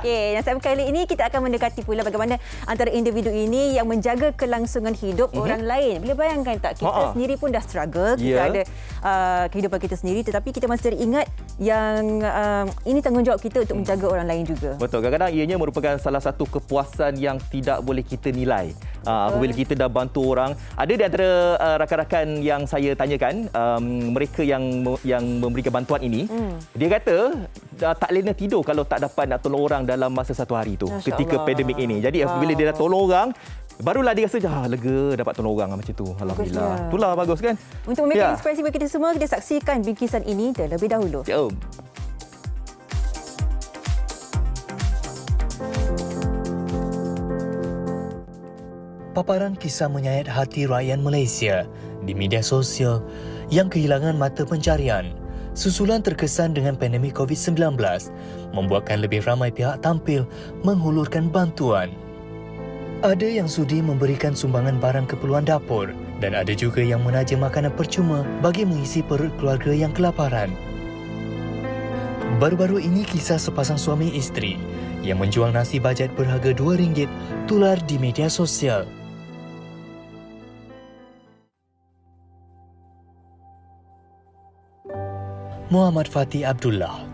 Okey, dan kali ini kita akan mendekati pula bagaimana antara individu ini yang menjaga kelangsungan hidup orang lain. Boleh bayangkan tak, kita sendiri pun dah struggle, kita ada kehidupan kita sendiri, tetapi kita masih teringat yang ini tanggungjawab kita untuk menjaga orang lain juga. Betul, kadang-kadang ianya merupakan salah satu kepuasan yang tidak boleh kita nilai. Apabila kita dah bantu orang, ada di antara rakan-rakan yang saya tanyakan, mereka yang memberikan bantuan ini, dia kata tak lena tidur kalau tak dapat nak tolong orang dalam masa satu hari tu, ketika pandemik ini. Jadi apabila dia dah tolong orang, barulah dia rasa lega dapat tolong orang macam tu. Alhamdulillah. Itulah bagus kan? Untuk memberikan inspirasi bagi kita semua, kita saksikan bingkisan ini terlebih dahulu. Jom. Paparan kisah menyayat hati rakyat Malaysia di media sosial yang kehilangan mata pencarian susulan terkesan dengan pandemik COVID-19 membuatkan lebih ramai pihak tampil menghulurkan bantuan. Ada yang sudi memberikan sumbangan barang keperluan dapur dan ada juga yang menaja makanan percuma bagi mengisi perut keluarga yang kelaparan. Baru-baru ini kisah sepasang suami isteri yang menjual nasi bajet berharga RM2 tular di media sosial. Muhammad Fatih Abdullah,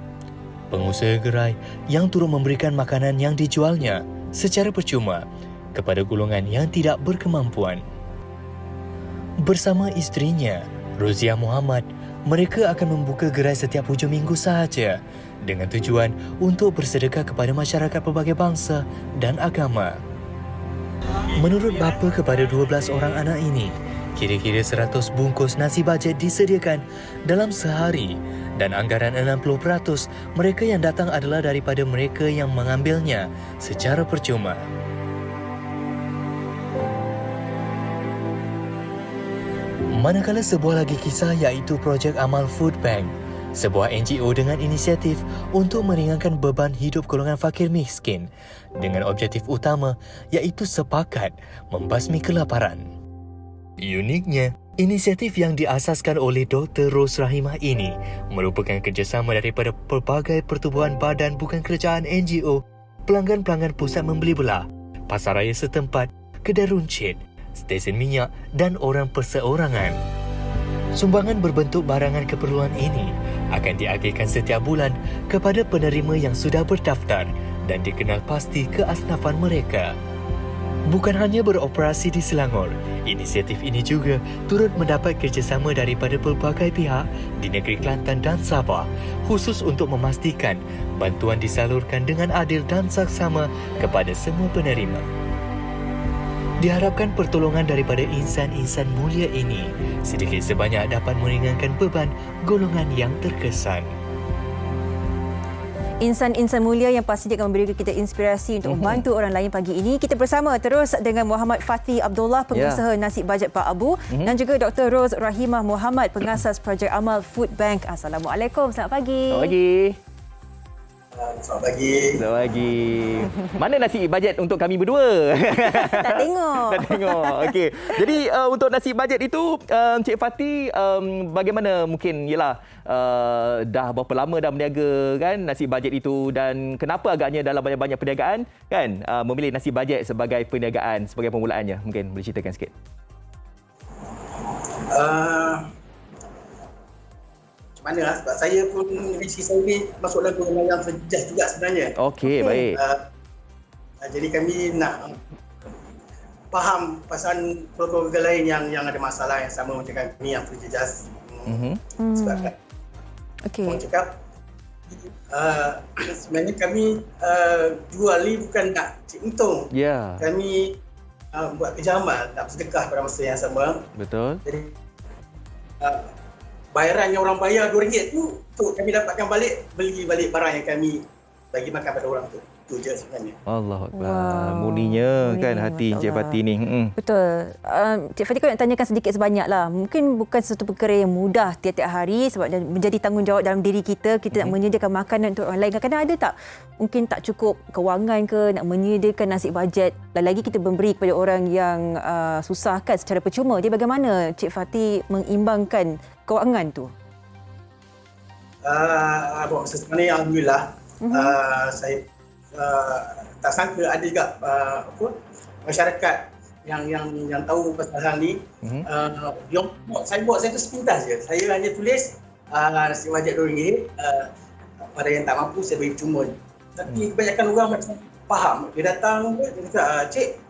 pengusaha gerai yang turut memberikan makanan yang dijualnya secara percuma kepada golongan yang tidak berkemampuan. Bersama isterinya, Roziah Muhammad, mereka akan membuka gerai setiap hujung minggu sahaja dengan tujuan untuk bersedekah kepada masyarakat pelbagai bangsa dan agama. Menurut bapa kepada 12 orang anak ini, kira-kira 100 bungkus nasi bajet disediakan dalam sehari dan anggaran 60% mereka yang datang adalah daripada mereka yang mengambilnya secara percuma. Manakala sebuah lagi kisah iaitu projek Amal Food Bank, sebuah NGO dengan inisiatif untuk meringankan beban hidup golongan fakir miskin dengan objektif utama iaitu sepakat membasmi kelaparan. Uniknya, inisiatif yang diasaskan oleh Dr. Ros Rahimah ini merupakan kerjasama daripada pelbagai pertubuhan badan bukan kerajaan NGO, pelanggan-pelanggan pusat membeli belah, pasaraya setempat, kedai runcit, stesen minyak dan orang perseorangan. Sumbangan berbentuk barangan keperluan ini akan diagihkan setiap bulan kepada penerima yang sudah berdaftar dan dikenal pasti keasnafan mereka. Bukan hanya beroperasi di Selangor, inisiatif ini juga turut mendapat kerjasama daripada pelbagai pihak di negeri Kelantan dan Sabah, khusus untuk memastikan bantuan disalurkan dengan adil dan saksama kepada semua penerima. Diharapkan pertolongan daripada insan-insan mulia ini sedikit sebanyak dapat meringankan beban golongan yang terkesan. Insan-insan mulia yang pastinya akan memberi kita inspirasi untuk membantu orang lain pagi ini. Kita bersama terus dengan Muhammad Fatih Abdullah, pengusaha nasi bajet Pak Abu, dan juga Dr. Ros Rahimah Muhammad, pengasas projek Amal Food Bank. Assalamualaikum, selamat pagi. Selamat pagi. Selamat pagi. Selamat pagi. Mana nasi bajet untuk kami berdua? Tak tengok. Tak tengok. Okey. Jadi untuk nasi bajet itu, Cik Fatih, bagaimana mungkin dah berapa lama dah berniaga kan nasi bajet itu, dan kenapa agaknya dalam banyak-banyak perniagaan kan memilih nasi bajet sebagai perniagaan, sebagai permulaannya? Mungkin boleh ceritakan sikit. Macam mana sebab saya pun rezeki saya ni masuk dalam golongan yang terjejas juga sebenarnya. Okey, baik. Jadi kami nak faham pasal keluarga lain yang ada masalah yang sama macam kami yang terjejas. Sebab orang cakap sebenarnya kami jual ni bukan nak cik untung. Ya. Kami buat kerja amal, nak bersedekah pada masa yang sama. Betul. Jadi bayaran yang orang bayar RM2 tu untuk kami dapatkan balik, beli balik barang yang kami bagi makan pada orang tu. Itu je sebenarnya. Allahu Akbar. Muninya kan hati Cik Fatih ni. Betul. Cik Fatih, kalau nak tanyakan sedikit sebanyak lah. Mungkin bukan satu perkara yang mudah tiap-tiap hari sebab menjadi tanggungjawab dalam diri kita. Kita nak menyediakan makanan untuk orang lain. Kadang-kadang ada tak? Mungkin tak cukup kewangan ke nak menyediakan nasi bajet. Lagi kita memberi kepada orang yang susah kan secara percuma. Jadi bagaimana Cik Fatih mengimbangkan kewangan tu? Sebenarnya Alhamdulillah, tak sangka ada juga masyarakat yang tahu pasal hal ni. Saya buat tu sepintas je. Saya hanya tulis nasi wajak RM2. Pada yang tak mampu saya beri cuma. Tapi kebanyakan orang macam faham. Dia datang, dia kata, "Cik,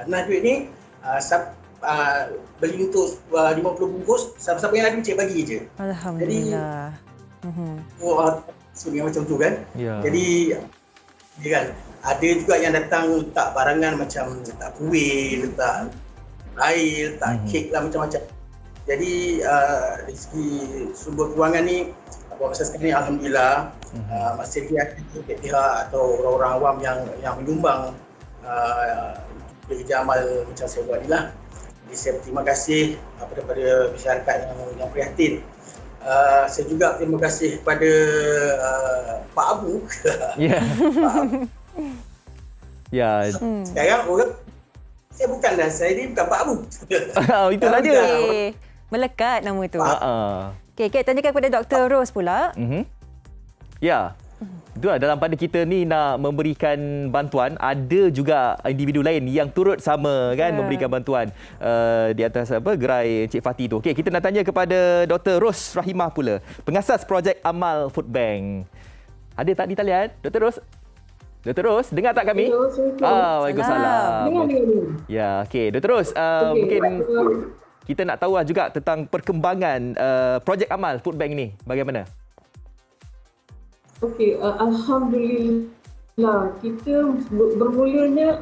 nah duit ni beli untuk 50 bungkus, siapa-siapa yang ada cik bagi je." Alhamdulillah. Jadi macam tu kan. Ya. Jadi dia kan ada juga yang datang letak barangan macam letak kuih, letak air, letak kek lah, macam-macam. Jadi dari segi sumber kewangan ni buat masa sekarang ni alhamdulillah masih ada pihak atau orang-orang awam yang menyumbang kerja amal macam saya buat ni lah. Jadi saya berterima kasih kepada masyarakat yang prihatin. Saya juga terima kasih kepada Pak Abu. Ya. Pak Abu. Ya. Sekarang orang saya bukan Pak Abu. Itulah dia. Melekat nama tu. Ha. Okey, tanyakan kepada Dr. Ros pula. Ya. Itulah, dalam pada kita ni nak memberikan bantuan, ada juga individu lain yang turut sama kan memberikan bantuan di atas gerai Encik Fati tu. Okey, kita nak tanya kepada Dr. Ros Rahimah pula, pengasas projek Amal Food Bank. Ada tak di talian? Dr. Ros? Dr. Ros, dengar tak kami? Waalaikumsalam. Dengar. Ya, okey. Dr. Ros, mungkin kita nak tahu juga tentang perkembangan projek Amal Food Bank ni. Bagaimana? Okey, alhamdulillah kita bermulanya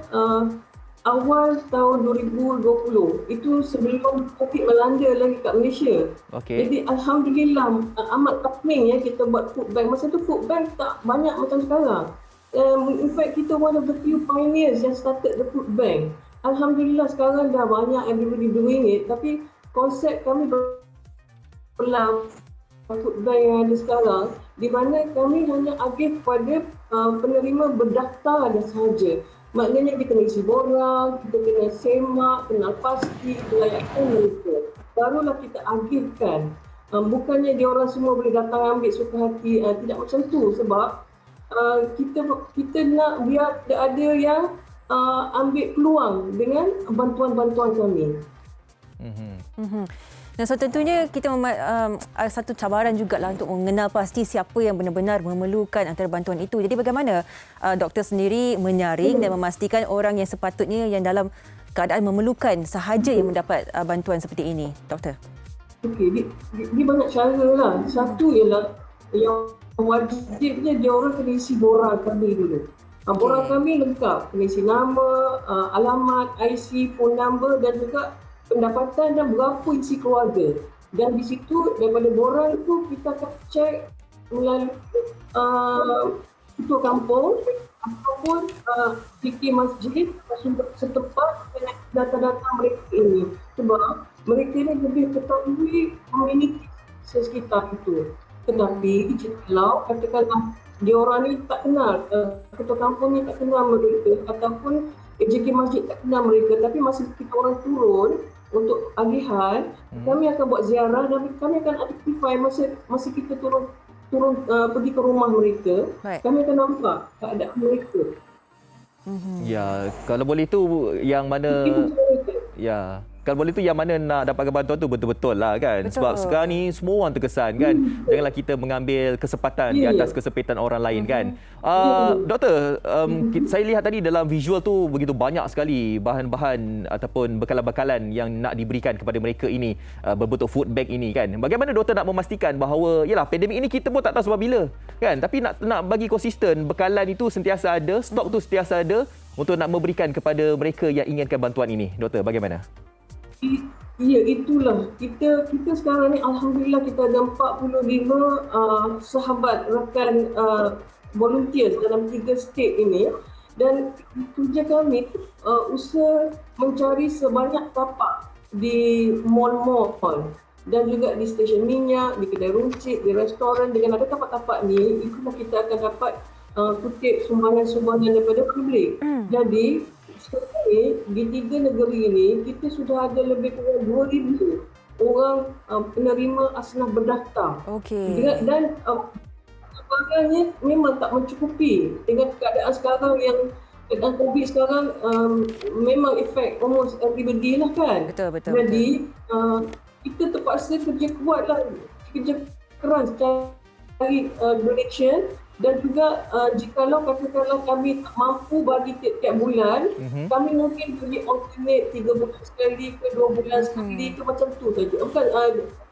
awal tahun 2020. Itu sebelum Covid melanda lagi kat Malaysia. Okey. Jadi alhamdulillah amat takming ya kita buat food bank. Masa tu food bank tak banyak macam sekarang. In fact kita one of the few pioneers yang started the food bank. Alhamdulillah sekarang dah banyak everybody doing it, tapi konsep kami berlaku food bank yang ada sekarang, di mana kami hanya agih kepada penerima berdaftar ada sahaja. Maknanya kita kena isi borang, kita kena semak, kenal pasti, kelayakkan mereka. Barulah kita agihkan. Bukannya dia orang semua boleh datang ambil suka hati, tidak macam tu, sebab kita nak biar ada yang ambil peluang dengan bantuan-bantuan kami. Dan so tentunya kita ada satu cabaran jugalah untuk mengenal pasti siapa yang benar-benar memerlukan antara bantuan itu. Jadi bagaimana doktor sendiri menyaring dan memastikan orang yang sepatutnya yang dalam keadaan memerlukan sahaja yang mendapat bantuan seperti ini, doktor? Okey, dia banyak cara lah. Satu ialah yang wajibnya dia orang kena isi borang kami dulu. Borang kami lengkap, kena isi nama, alamat, IC, phone number dan juga pendapatan dan berapa isi keluarga. Dan di situ daripada borang itu kita akan cek melalui ketua kampung ataupun fikir masjid setempat dengan data-data mereka ini. Sebab mereka ini lebih ketahui komuniti sekitar itu. Tetapi kalau katakanlah dia orang ni tak kenal, ketua kampung ni tak kenal mereka ataupun JK Masjid tak kenal mereka, tapi masa kita orang turun untuk agihan, kami akan buat ziarah dan kami akan identify masa kita turun pergi ke rumah mereka, kami akan nampak keadaan mereka. Ya, kalau boleh tu yang mana kalau boleh tu yang mana nak dapatkan bantuan tu betul-betul lah kan. Betul. Sebab sekarang ni semua orang terkesan kan. Janganlah kita mengambil kesempatan di atas kesempitan orang lain kan. Doktor, saya lihat tadi dalam visual tu begitu banyak sekali bahan-bahan ataupun bekalan-bekalan yang nak diberikan kepada mereka ini berbentuk food bag ini kan. Bagaimana doktor nak memastikan bahawa yalah pandemik ini kita pun tak tahu sebab bila kan. Tapi nak bagi konsisten bekalan itu sentiasa ada, stok tu sentiasa ada untuk nak memberikan kepada mereka yang inginkan bantuan ini. Doktor, bagaimana? Ya, itulah. Kita sekarang ni alhamdulillah kita ada 45 sahabat rakan volunteers dalam 3 state ini, dan kerja kami usaha mencari sebanyak tapak di mall-mall dan juga di stesen minyak, di kedai runcit, di restoran. Dengan ada tapak-tapak ni, itulah kita akan dapat kutip sumbangan-sumbangan daripada publik. Jadi sekarang di 3 negeri ini kita sudah ada lebih kurang 2,000 orang penerima asnaf berdaftar. Okey. Dan sekarangnya memang tak mencukupi. Dengan keadaan sekarang yang keadaan COVID sekarang, memang efek almost everybody lah kan. Betul. Jadi kita terpaksa kerja kuat lah, kerja keras cari donation, dan juga jikalau katakanlah kami tak mampu bagi tiap-tiap bulan, kami mungkin bagi alternate 3 bulan sekali ke 2 bulan sekali ke macam tu saja. Bukan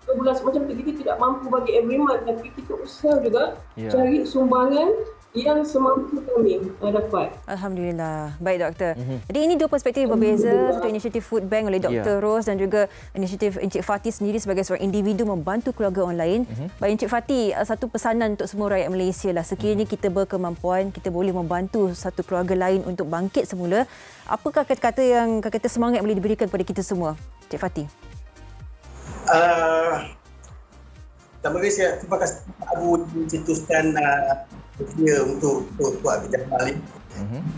2 bulan macam tu, kita tidak mampu bagi every month, tapi kita usaha juga cari sumbangan yang semampu kami dapat. Alhamdulillah. Baik, Doktor. Jadi ini dua perspektif berbeza. Satu inisiatif Food Bank oleh Dr. Ros dan juga inisiatif Encik Fatty sendiri sebagai seorang individu membantu keluarga orang lain. Baik, Encik Fatty, satu pesanan untuk semua rakyat Malaysia lah. Sekiranya kita berkemampuan, kita boleh membantu satu keluarga lain untuk bangkit semula. Apakah kata-kata yang kata semangat boleh diberikan kepada kita semua? Encik Fatty. Terima kasih Abu mencetuskan dia untuk buat kerja balik.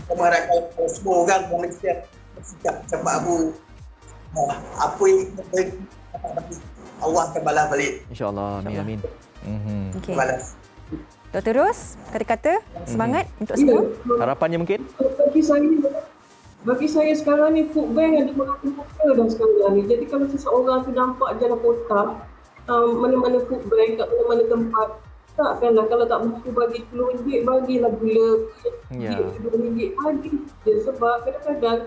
Saya mengharapkan semua orang Malaysia bersikap macam Abu. Apa yang kita Allah akan balas balik. InsyaAllah. Amin. Okay. Balas. Dr. Ros, kata-kata semangat untuk semua? Harapannya mungkin? Bagi saya sekarang ni food bank ada muka dah sekarang ni. Jadi kalau seseorang tu nampak jalan kotak, mana-mana food bank kat mana-mana tempat, takkanlah kalau tak mampu bagi RM10, bagilah gula, RM2 bagi je. Sebab kadang-kadang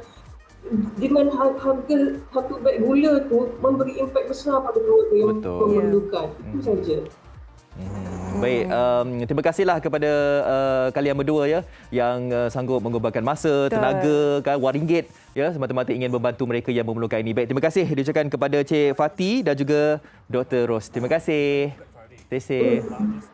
dengan harga satu beg gula tu memberi impak besar pada keluarga yang memerlukan. Itu saja. Baik, terima kasihlah kepada kalian berdua ya yang sanggup mengorbankan masa, tenaga, kan, wang ringgit ya semata-mata ingin membantu mereka yang memerlukan ini. Baik, terima kasih diucapkan kepada Cik Fatty dan juga Dr. Ros. Terima kasih. Stay safe.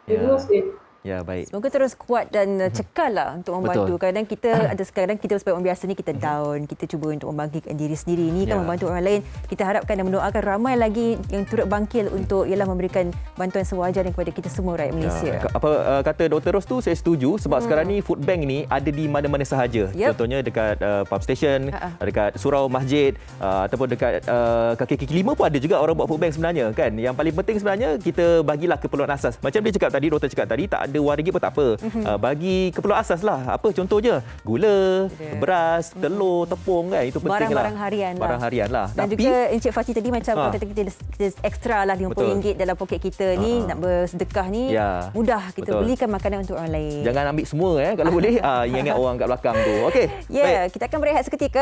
Terima kasih. Ya, baik. Semoga terus kuat dan cekal lah untuk membantu. Betul. Kadang kita ada sekarang kita sebagai orang biasa ni kita down, kita cuba untuk membangkitkan diri sendiri. Ini kan membantu orang lain. Kita harapkan dan mendoakan ramai lagi yang turut bangkit untuk ialah memberikan bantuan sewajarnya kepada kita semua rakyat Malaysia. Apa kata Dr. Ros tu saya setuju sebab sekarang ni food bank ni ada di mana-mana sahaja. Contohnya dekat pump station, dekat surau masjid ataupun dekat kaki-kaki lima pun ada juga orang buat food bank sebenarnya kan. Yang paling penting sebenarnya kita bagilah keperluan asas. Macam dia cakap tadi, doktor cakap tadi tak ada RM1 pun tak apa. Bagi keperluan asas lah. Apa contohnya? Gula, beras, telur, tepung kan. Itu penting lah. Barang-barang harian lah. Barang harian lah. Dan tapi, juga Encik Fatty tadi macam kata kita ekstra lah RM50 dalam poket kita ni nak bersedekah ni mudah kita belikan makanan untuk orang lain. Jangan ambil semua kalau boleh. Ingat-ingat orang kat belakang tu. Okey. Kita akan berehat seketika.